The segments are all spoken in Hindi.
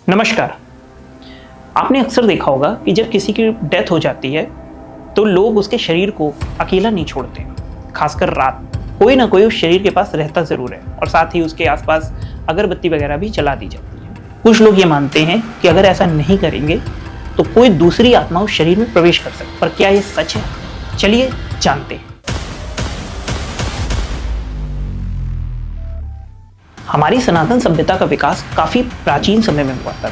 नमस्कार। आपने अक्सर देखा होगा कि जब किसी की डेथ हो जाती है तो लोग उसके शरीर को अकेला नहीं छोड़ते, खासकर रात। कोई ना कोई उस शरीर के पास रहता ज़रूर है और साथ ही उसके आसपास अगरबत्ती वगैरह भी जला दी जाती है। कुछ लोग ये मानते हैं कि अगर ऐसा नहीं करेंगे तो कोई दूसरी आत्मा उस शरीर में प्रवेश कर सकती है। पर क्या ये सच है? चलिए जानते हैं। हमारी सनातन सभ्यता का विकास काफ़ी प्राचीन समय में हुआ था।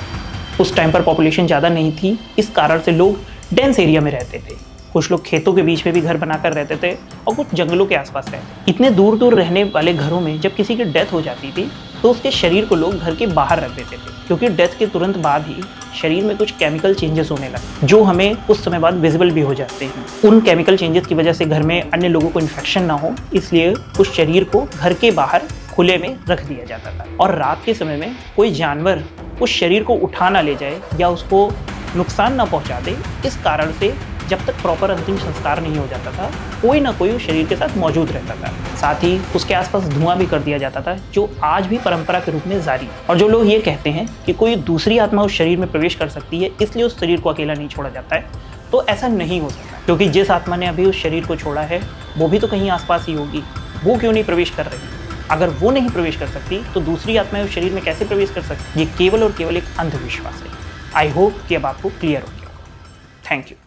उस टाइम पर पॉपुलेशन ज़्यादा नहीं थी, इस कारण से लोग डेंस एरिया में रहते थे। कुछ लोग खेतों के बीच में भी घर बनाकर रहते थे और कुछ जंगलों के आसपास रहते। इतने दूर दूर रहने वाले घरों में जब किसी की डेथ हो जाती थी तो उसके शरीर को लोग घर के बाहर रख देते थे, क्योंकि डेथ के तुरंत बाद ही शरीर में कुछ केमिकल चेंजेस होने लगे जो हमें कुछ समय बाद विजिबल भी हो जाते हैं। उन केमिकल चेंजेस की वजह से घर में अन्य लोगों को इन्फेक्शन ना हो, इसलिए उस शरीर को घर के बाहर खुले में रख दिया जाता था। और रात के समय में कोई जानवर उस शरीर को उठा ना ले जाए या उसको नुकसान ना पहुंचा दे, इस कारण से जब तक प्रॉपर अंतिम संस्कार नहीं हो जाता था कोई ना कोई उस शरीर के साथ मौजूद रहता था। साथ ही उसके आसपास धुआं भी कर दिया जाता था, जो आज भी परंपरा के रूप में जारी है। और जो लोग ये कहते हैं कि कोई दूसरी आत्मा उस शरीर में प्रवेश कर सकती है इसलिए उस शरीर को अकेला नहीं छोड़ा जाता है, तो ऐसा नहीं हो सकता, क्योंकि जिस आत्मा ने अभी उस शरीर को छोड़ा है वो भी तो कहीं आसपास ही होगी। वो क्यों नहीं प्रवेश कर रही? अगर वो नहीं प्रवेश कर सकती तो दूसरी आत्माएं उस शरीर में कैसे प्रवेश कर सकती? ये केवल और केवल एक अंधविश्वास है। आई होप कि अब आपको क्लियर हो गया। Thank you.